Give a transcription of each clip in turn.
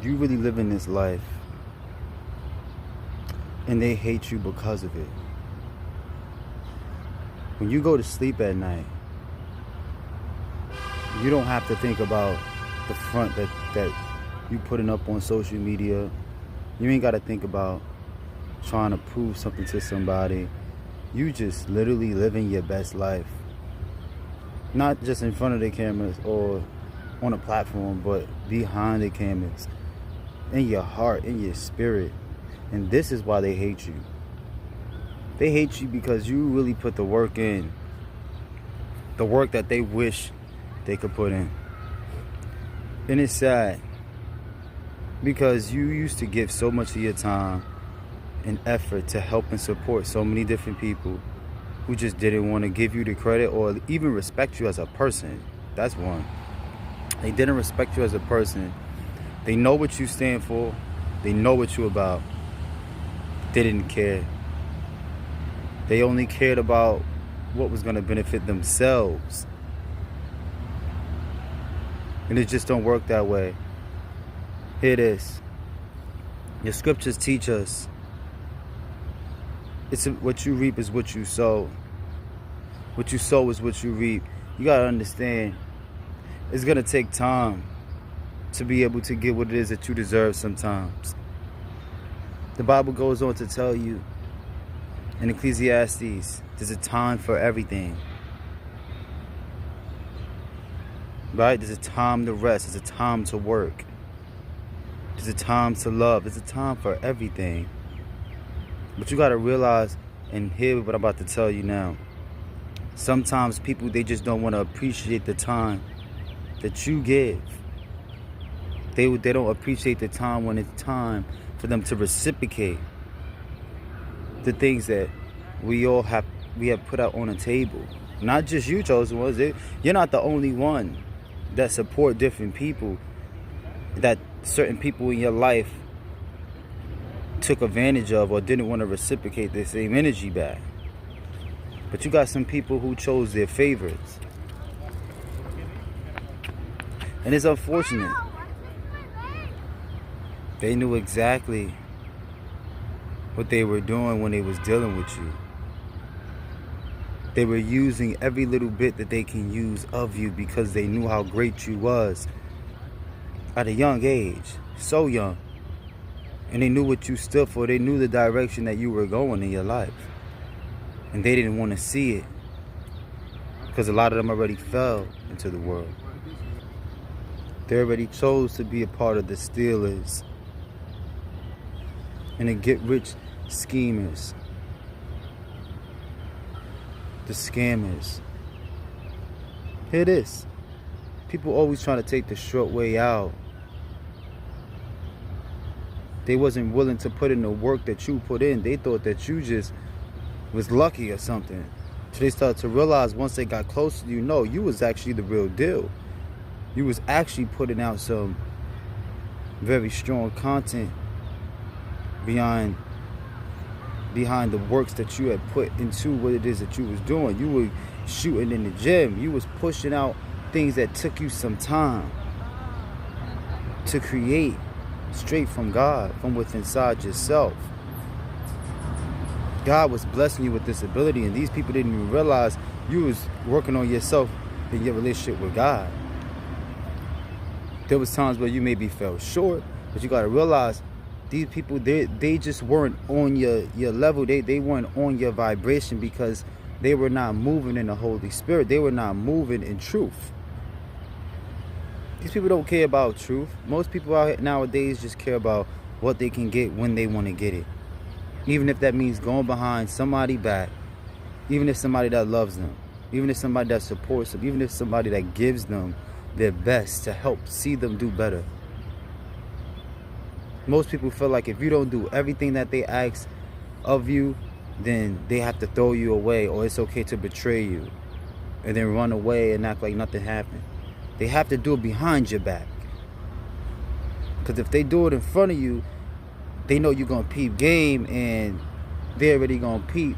You really living this life, and they hate you because of it. When you go to sleep at night, you don't have to think about the front that you putting up on social media. You ain't got to think about trying to prove something to somebody. You just literally living your best life. Not just in front of the cameras or on a platform, but behind the cameras. In your heart, in your spirit. And this is why they hate you. They hate you because you really put the work in. The work that they wish they could put in. And it's sad, because you used to give so much of your time and effort to help and support so many different people who just didn't want to give you the credit or even respect you as a person. That's one. They didn't respect you as a person. They know what you stand for. They know what you're about. They didn't care. They only cared about what was going to benefit themselves. And it just don't work that way. Here it is. Your scriptures teach us, it's what you reap is what you sow. What you sow is what you reap. You got to understand, it's going to take time to be able to get what it is that you deserve sometimes. The Bible goes on to tell you in Ecclesiastes, there's a time for everything. Right? There's a time to rest. There's a time to work. There's a time to love. There's a time for everything. But you got to realize and hear what I'm about to tell you now. Sometimes people, they just don't want to appreciate the time that you give. They don't appreciate the time when it's time for them to reciprocate the things that we have put out on the table. Not just you, chosen ones. You're not the only one that support different people, that certain people in your life took advantage of or didn't want to reciprocate the same energy back. But you got some people who chose their favorites. And it's unfortunate. They knew exactly what they were doing when they was dealing with you. They were using every little bit that they can use of you because they knew how great you was at a young age, so young. And they knew what you stood for. They knew the direction that you were going in your life. And they didn't want to see it because a lot of them already fell into the world. They already chose to be a part of the stealers and the get-rich schemers, the scammers. Here it is. People always trying to take the short way out. They wasn't willing to put in the work that you put in. They thought that you just was lucky or something. So they started to realize once they got close to you, no, you was actually the real deal. You was actually putting out some very strong content behind the works that you had put into what it is that you was doing. You were shooting in the gym. You was pushing out things that took you some time to create straight from God, from within inside yourself. God was blessing you with this ability, and these people didn't even realize you was working on yourself in your relationship with God. There was times where you maybe fell short, but you got to realize these people, they just weren't on your level. They weren't on your vibration because they were not moving in the Holy Spirit. They were not moving in truth. These people don't care about truth. Most people out here nowadays just care about what they can get when they want to get it. Even if that means going behind somebody back, even if somebody that loves them, even if somebody that supports them, even if somebody that gives them their best to help see them do better. Most people feel like if you don't do everything that they ask of you, then they have to throw you away, or it's okay to betray you and then run away and act like nothing happened. They have to do it behind your back. Because if they do it in front of you, they know you're going to peep game, and they're already going to peep,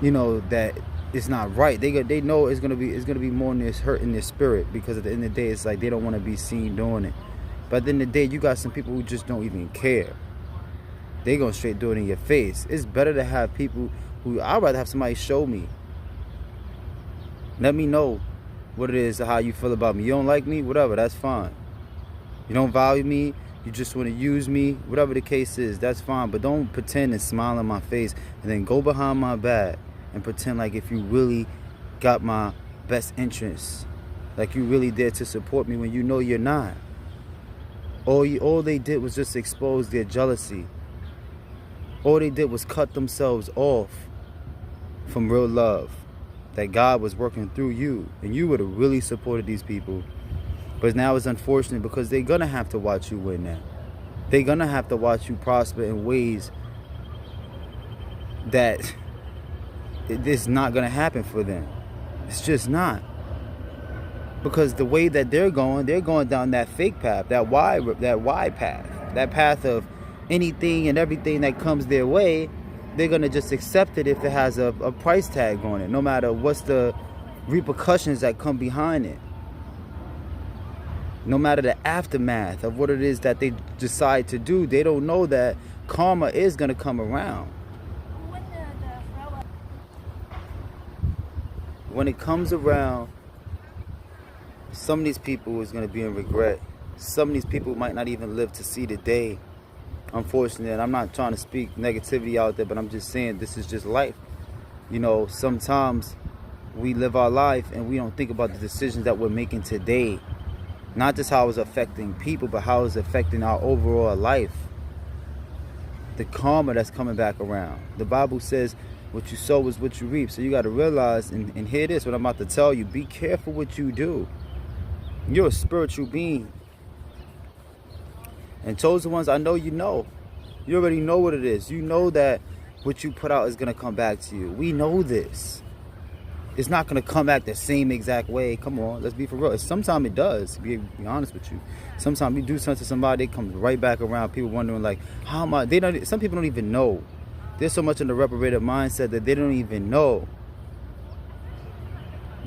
that it's not right. They know it's going to be more in this hurt in their spirit, because at the end of the day, it's like they don't want to be seen doing it. But at the end of the day, you got some people who just don't even care. They gonna straight do it in your face. It's better to have people who, I'd rather have somebody show me. Let me know what it is, how you feel about me. You don't like me, whatever, that's fine. You don't value me, you just want to use me, whatever the case is, that's fine. But don't pretend and smile in my face and then go behind my back and pretend like if you really got my best interests, like you really there to support me when you know you're not. All they did was just expose their jealousy. All they did was cut themselves off from real love that God was working through you, and you would have really supported these people. But now it's unfortunate because they're gonna have to watch you win now. They're gonna have to watch you prosper in ways that it's not gonna happen for them. It's just not. Because the way that they're going down that fake path, that wide path, that path of anything and everything that comes their way. They're gonna just accept it if it has a price tag on it, no matter what's the repercussions that come behind it. No matter the aftermath of what it is that they decide to do, they don't know that karma is gonna come around. When it comes around, some of these people is gonna be in regret. Some of these people might not even live to see the day. Unfortunately, and I'm not trying to speak negativity out there, but I'm just saying this is just life. You know, sometimes we live our life and we don't think about the decisions that we're making today. Not just how it's affecting people, but how it's affecting our overall life. The karma that's coming back around. The Bible says what you sow is what you reap. So you got to realize and hear this, what I'm about to tell you. Be careful what you do. You're a spiritual being. And chosen ones, I know you know. You already know what it is. You know that what you put out is going to come back to you. We know this. It's not going to come back the same exact way. Come on, let's be for real. Sometimes it does, to be honest with you. Sometimes you do something to somebody, it comes right back around. People wondering like, how am I? Some people don't even know. There's so much in the reprobated mindset that they don't even know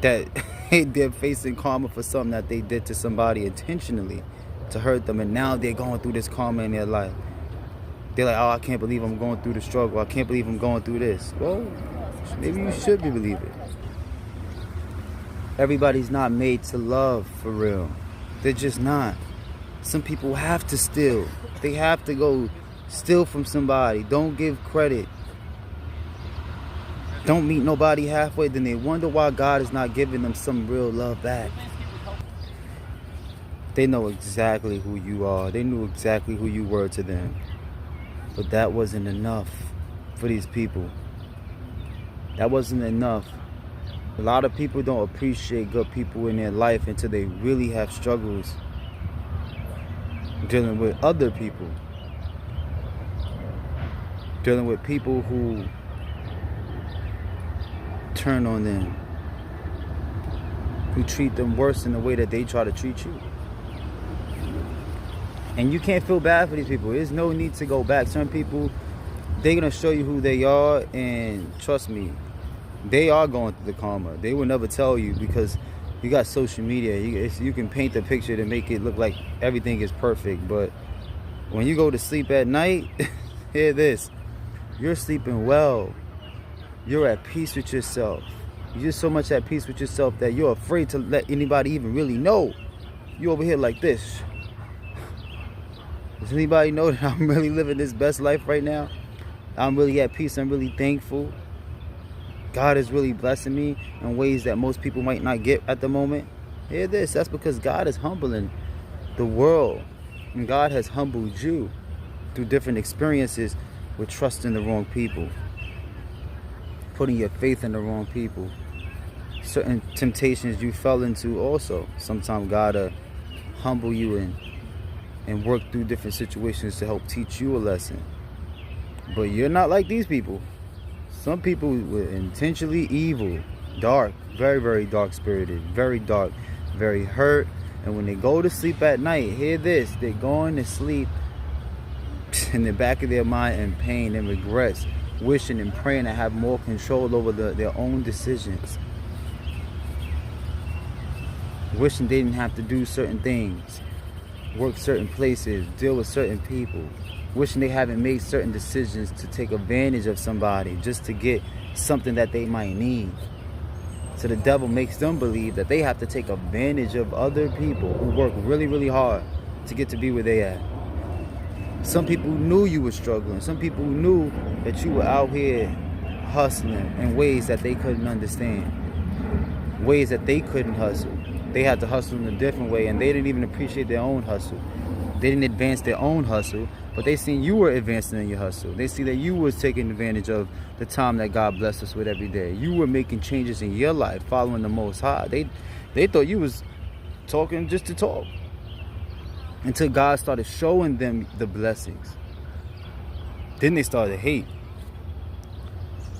that they're facing karma for something that they did to somebody intentionally to hurt them, and now they're going through this karma in their life. They're like, oh, I can't believe I'm going through the struggle. I can't believe I'm going through this. Well, maybe you should believe it. Everybody's not made to love for real. They're just not. Some people have to steal. They have to go steal from somebody. Don't give credit. Don't meet nobody halfway. Then they wonder why God is not giving them some real love back. They know exactly who you are. They knew exactly who you were to them. But that wasn't enough for these people. That wasn't enough. A lot of people don't appreciate good people in their life until they really have struggles dealing with other people. Dealing with people who turn on them. Who treat them worse in the way that they try to treat you. And you can't feel bad for these people. There's no need to go back. Some people, they're going to show you who they are. And trust me, they are going through the karma. They will never tell you because you got social media. You can paint the picture to make it look like everything is perfect. But when you go to sleep at night, hear this. You're sleeping well. You're at peace with yourself. You're just so much at peace with yourself that you're afraid to let anybody even really know. You over here like this. Does anybody know that I'm really living this best life right now? I'm really at peace. I'm really thankful. God is really blessing me in ways that most people might not get at the moment. Hear this. That's because God is humbling the world. And God has humbled you through different experiences with trusting the wrong people. Putting your faith in the wrong people. Certain temptations you fell into also. Sometimes God will humble you and work through different situations to help teach you a lesson. But you're not like these people. Some people were intentionally evil, dark, very, very dark spirited, very dark, very hurt. And when they go to sleep at night, hear this, they're going to sleep in the back of their mind in pain and regrets, wishing and praying to have more control over their own decisions. Wishing they didn't have to do certain things. work certain places, deal with certain people, wishing they haven't made certain decisions to take advantage of somebody just to get something that they might need. So the devil makes them believe that they have to take advantage of other people who work really, really hard to get to be where they at. Some people knew you were struggling. Some people knew that you were out here hustling in ways that they couldn't understand, ways that they couldn't hustle. They had to hustle in a different way, and they didn't even appreciate their own hustle. They didn't advance their own hustle, but they seen you were advancing in your hustle. They see that you was taking advantage of the time that God blessed us with every day. You were making changes in your life, following the Most High. They thought you was talking just to talk, until God started showing them the blessings. Then they started to hate,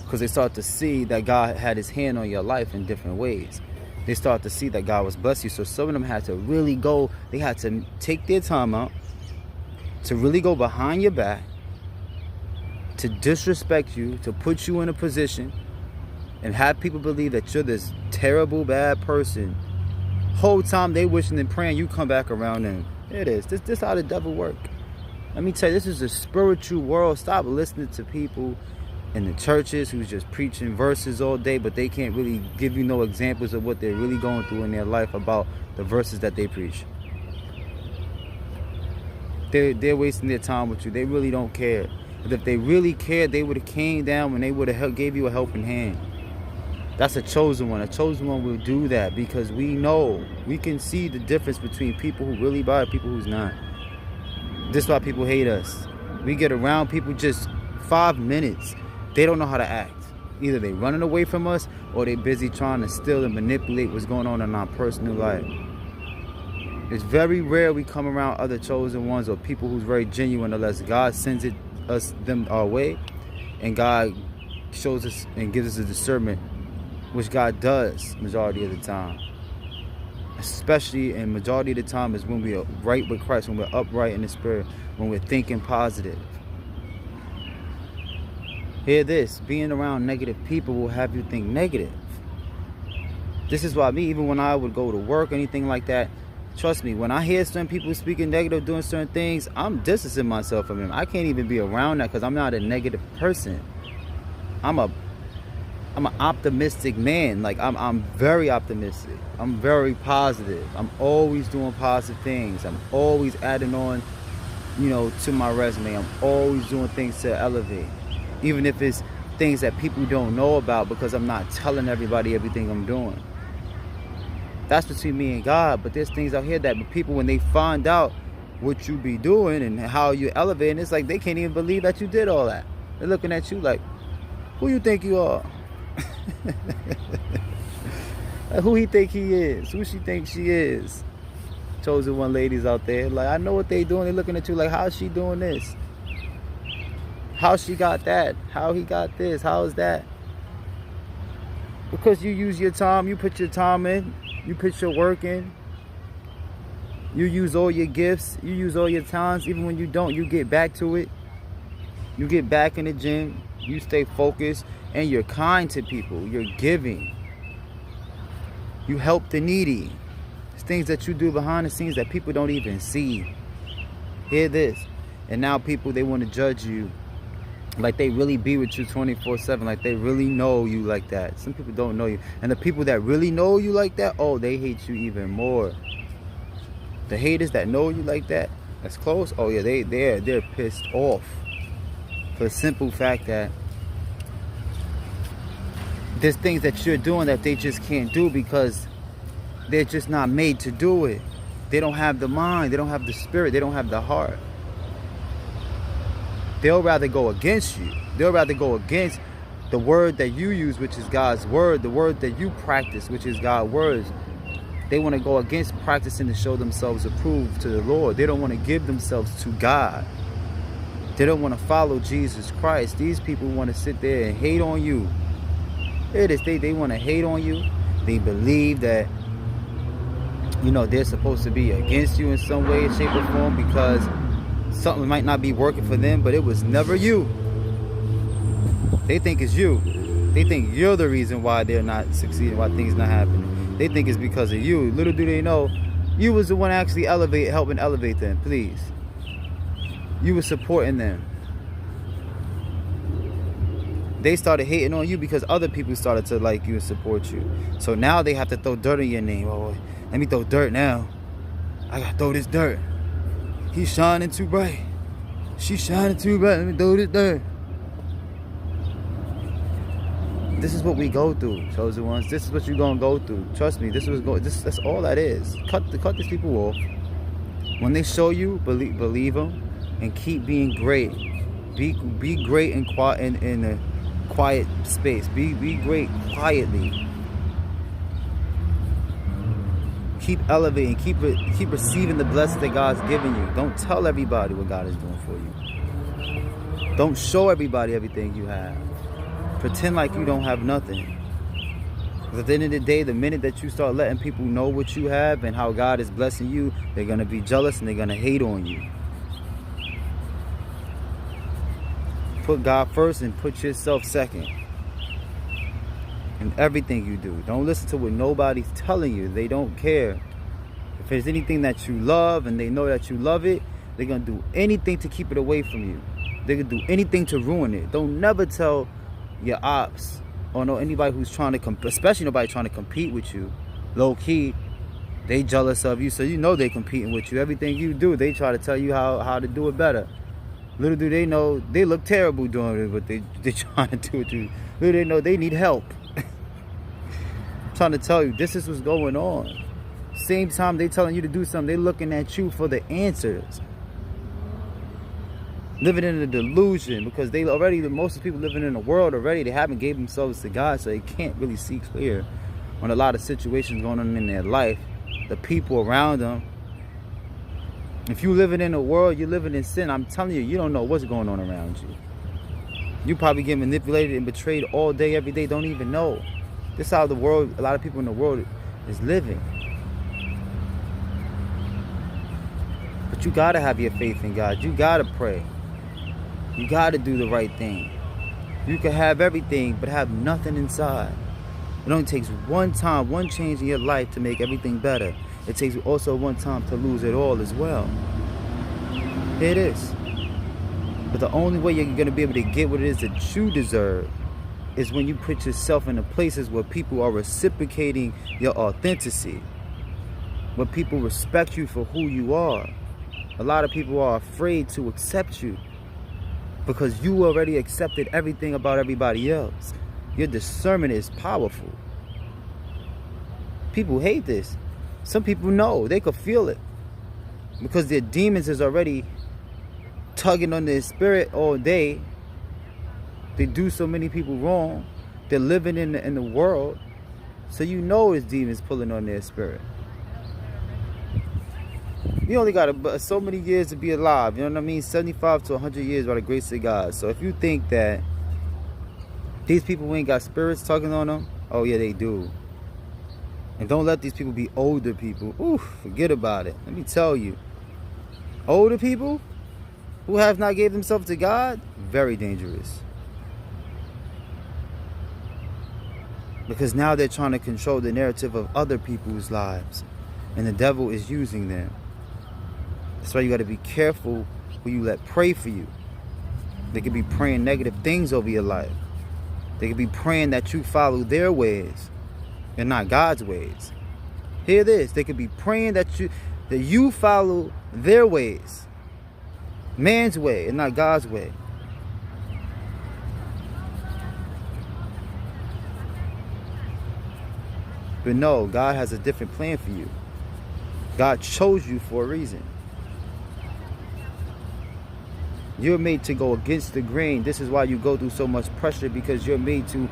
because they started to see that God had his hand on your life in different ways. They started to see that God was blessing you. So some of them had to really go, they had to take their time out to really go behind your back, to disrespect you, to put you in a position and have people believe that you're this terrible, bad person. Whole time they wishing and praying you come back around them. There it is. This how the devil work. Let me tell you, this is a spiritual world. Stop listening to people in the churches who's just preaching verses all day, but they can't really give you no examples of what they're really going through in their life about the verses that they preach. They're wasting their time with you. They really don't care. But if they really cared, they would have came down and they would have gave you a helping hand. That's a chosen one. A chosen one will do that, because we know, we can see the difference between people who really buy and people who's not. This is why people hate us. We get around people just 5 minutes. They don't know how to act. Either they running away from us, or they busy trying to steal and manipulate what's going on in our personal life. It's very rare we come around other chosen ones or people who's very genuine, unless God sends them our way, and God shows us and gives us a discernment, which God does majority of the time. Especially in majority of the time is when we are right with Christ, when we're upright in the spirit, when we're thinking positive. Hear this, being around negative people will have you think negative. This is why even when I would go to work, anything like that, trust me, when I hear certain people speaking negative, doing certain things, I'm distancing myself from them. I can't even be around that, because I'm not a negative person. I'm an optimistic man. Like I'm very optimistic. I'm very positive. I'm always doing positive things. I'm always adding on, to my resume. I'm always doing things to elevate. Even if it's things that people don't know about, because I'm not telling everybody everything I'm doing. That's between me and God. But there's things out here that people, when they find out what you be doing and how you elevating, it's like they can't even believe that you did all that. They're looking at you like, who you think you are? Like, who he think he is? Who she thinks she is? Chosen one ladies out there, like, I know what they doing. They're looking at you like, how's she doing this? How she got that? How he got this? How is that? Because you use your time, you put your time in, you put your work in, you use all your gifts, you use all your talents. Even when you don't, you get back to it. You get back in the gym, you stay focused, and you're kind to people. You're giving. You help the needy. It's things that you do behind the scenes that people don't even see. Hear this. And now people, they want to judge you like they really be with you 24/7, like they really know you like that. Some people don't know you. And the people that really know you like that, oh, they hate you even more. The haters that know you like that, that's close, oh yeah, they're pissed off. For the simple fact that there's things that you're doing that they just can't do, because they're just not made to do it. They don't have the mind, they don't have the spirit, they don't have the heart. They'll rather go against you. They'll rather go against the word that you use, which is God's word, the word that you practice, which is God's words. They want to go against practicing to show themselves approved to the Lord. They don't want to give themselves to God. They don't want to follow Jesus Christ. These people want to sit there and hate on you. It is, they want to hate on you. They believe that, they're supposed to be against you in some way, shape, or form, because something might not be working for them, but it was never you. They think it's you. They think you're the reason why they're not succeeding, why things not happening. They think it's because of you. Little do they know, You was the one actually helping elevate them, please. You were supporting them. They started hating on you because other people started to like you and support you. So now they have to throw dirt in your name. Oh, let me throw dirt now. I gotta throw this dirt. He's shining too bright. She's shining too bright. Let me throw this dirt. This is what we go through, chosen ones. This is what you're gonna go through. Trust me. That's all that is. Cut these people off. When they show you, believe them, and keep being great. Be great and quiet in a quiet space. Be great quietly. Keep elevating. Keep receiving the blessings that God's giving you. Don't tell everybody what God is doing for you. Don't show everybody everything you have. Pretend like you don't have nothing. Because at the end of the day, the minute that you start letting people know what you have and how God is blessing you, they're going to be jealous and they're going to hate on you. Put God first and put yourself second in everything you do. Don't listen to what nobody's telling you. They don't care. If there's anything that you love and they know that you love it, they're going to do anything to keep it away from you. They're going to do anything to ruin it. Don't never tell your ops or know anybody who's trying to especially nobody trying to compete with you. Low key, they jealous of you, so you know they competing with you. Everything you do, they try to tell you how to do it better. Little do they know, they look terrible doing it, but they're trying to do it too. Little do they know they need help. I'm trying to tell you, this is what's going on. Same time they telling you to do something, they looking at you for the answers. Living in a delusion, because most of the people living in the world already, they haven't gave themselves to God, so they can't really see clear on a lot of situations going on in their life. The people around them. If you living in the world, you're living in sin. I'm telling you, you don't know what's going on around you. You probably get manipulated and betrayed all day, every day, don't even know. This is how a lot of people in the world is living. But you gotta have your faith in God. You gotta pray. You gotta do the right thing. You can have everything, but have nothing inside. It only takes one time, one change in your life to make everything better. It takes also one time to lose it all as well. It is. But the only way you're going to be able to get what it is that you deserve is when you put yourself in the places where people are reciprocating your authenticity. Where people respect you for who you are. A lot of people are afraid to accept you because you already accepted everything about everybody else. Your discernment is powerful. People hate this. Some people know, they could feel it because their demons is already tugging on their spirit all day. They do so many people wrong. They're living in the world, so you know it's demons pulling on their spirit. You only got so many years to be alive, you know what I mean? 75 to 100 years by the grace of God. So if you think that these people ain't got spirits tugging on them, oh yeah, they do. And don't let these people be older people. Ooh, forget about it. Let me tell you. Older people who have not gave themselves to God, very dangerous. Because now they're trying to control the narrative of other people's lives. And the devil is using them. That's why you got to be careful who you let pray for you. They could be praying negative things over your life. They could be praying that you follow their ways and not God's ways. Hear this. They could be praying that you follow their ways. Man's way and not God's way. But no, God has a different plan for you. God chose you for a reason. You're made to go against the grain. This is why you go through so much pressure, because you're made to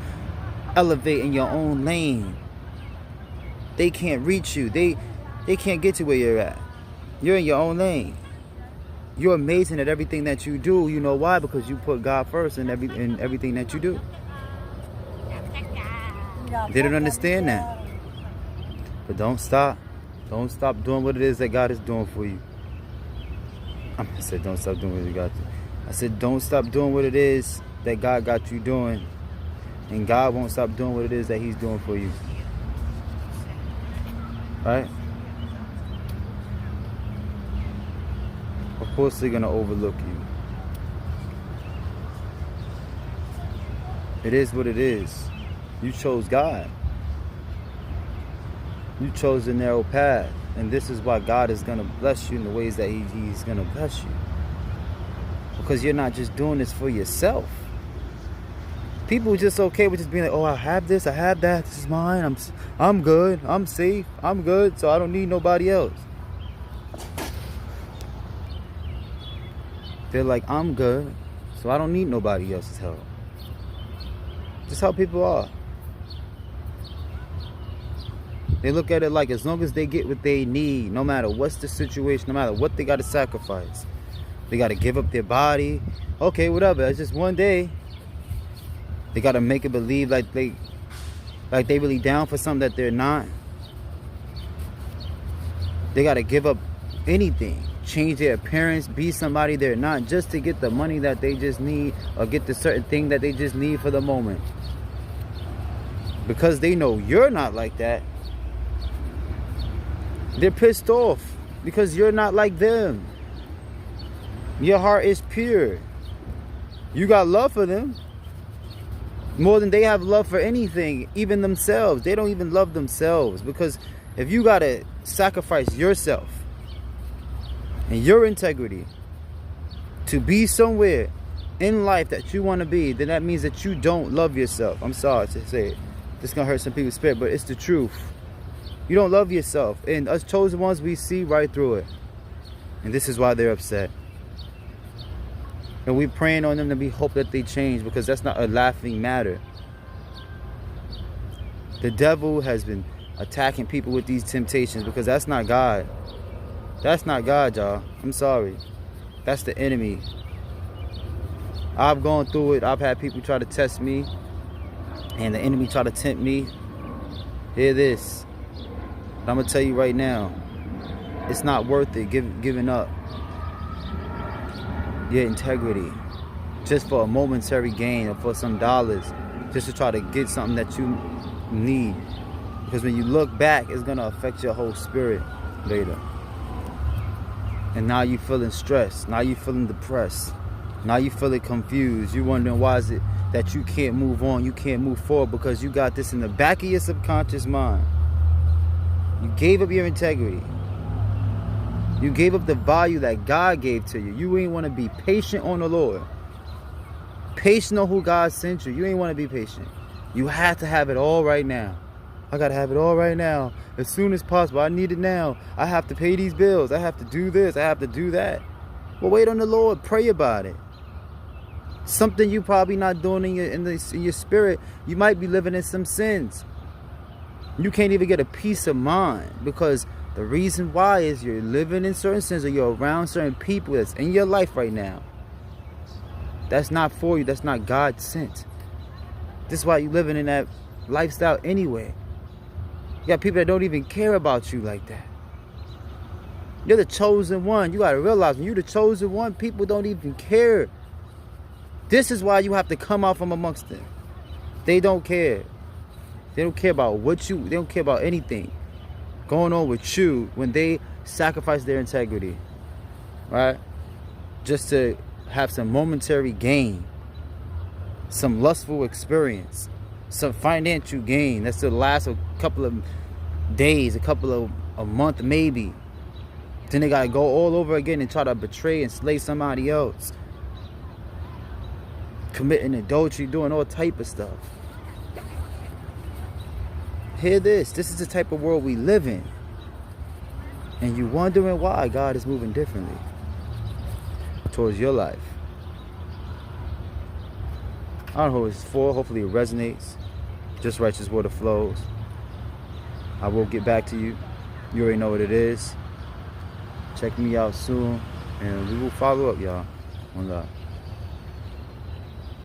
elevate in your own lane. They can't reach you. They can't get to where you're at. You're in your own lane. You're amazing at everything that you do. You know why? Because you put God first in everything that you do. They don't understand that. But don't stop. Don't stop doing what it is that God is doing for you. I said don't stop doing what you got to. I said don't stop doing what it is that God got you doing. And God won't stop doing what it is that He's doing for you. Right? course they're going to overlook you. It is what it is. You chose God. You chose the narrow path. And this is why God is going to bless you in the ways that He's going to bless you. Because you're not just doing this for yourself. People are just okay with just being like, oh, I have this, I have that, this is mine, I'm good, I'm safe, I'm good, so I don't need nobody else. They're like, I'm good, so I don't need nobody else's help. Just how people are. They look at it like as long as they get what they need, no matter what's the situation, no matter what they got to sacrifice. They got to give up their body. Okay, whatever, it's just one day. They got to make it believe like they really down for something that they're not. They got to give up anything. Change their appearance, be somebody they're not, just to get the money that they just need, or get the certain thing that they just need for the moment. Because they know you're not like that. They're pissed off because you're not like them. Your heart is pure. You got love for them. More than they have love for anything, even themselves. They don't even love themselves. Because if you got to sacrifice yourself and your integrity to be somewhere in life that you want to be, then that means that you don't love yourself. I'm sorry to say it. This is going to hurt some people's spirit, but it's the truth. You don't love yourself. And us chosen ones, we see right through it. And this is why they're upset. And we're praying on them, to be hope that they change, because that's not a laughing matter. The devil has been attacking people with these temptations, because that's not God. That's not God, y'all. I'm sorry. That's the enemy. I've gone through it. I've had people try to test me, and the enemy try to tempt me. Hear this. But I'm going to tell you right now, it's not worth it giving up your integrity just for a momentary gain, or for some dollars, just to try to get something that you need. Because when you look back, it's going to affect your whole spirit later. And now you feeling stressed. Now you feeling depressed. Now you feeling confused. You wondering why is it that you can't move on, you can't move forward, because you got this in the back of your subconscious mind. You gave up your integrity. You gave up the value that God gave to you. You ain't want to be patient on the Lord. Patient on who God sent you. You ain't want to be patient. You have to have it all right now. I got to have it all right now. As soon as possible. I need it now. I have to pay these bills. I have to do this. I have to do that. Well, wait on the Lord. Pray about it. Something you probably not doing in your spirit. You might be living in some sins. You can't even get a peace of mind, because the reason why is you're living in certain sins, or you're around certain people that's in your life right now. That's not for you. That's not God sent. This is why you're living in that lifestyle anyway. You got people that don't even care about you like that. You're the chosen one. You got to realize, when you're the chosen one, people don't even care. This is why you have to come out from amongst them. They don't care. They don't care about they don't care about anything going on with you when they sacrifice their integrity, right? Just to have some momentary gain, some lustful experience, some financial gain that's to last a couple of days, a month maybe. Then they gotta go all over again and try to betray and slay somebody else, committing adultery, doing all type of stuff. Hear this. This is the type of world we live in. And you're wondering why God is moving differently towards your life. I don't know who it's for. Hopefully it resonates. Just righteous water flows. I will get back to you. You already know what it is. Check me out soon. And we will follow up, y'all. One love.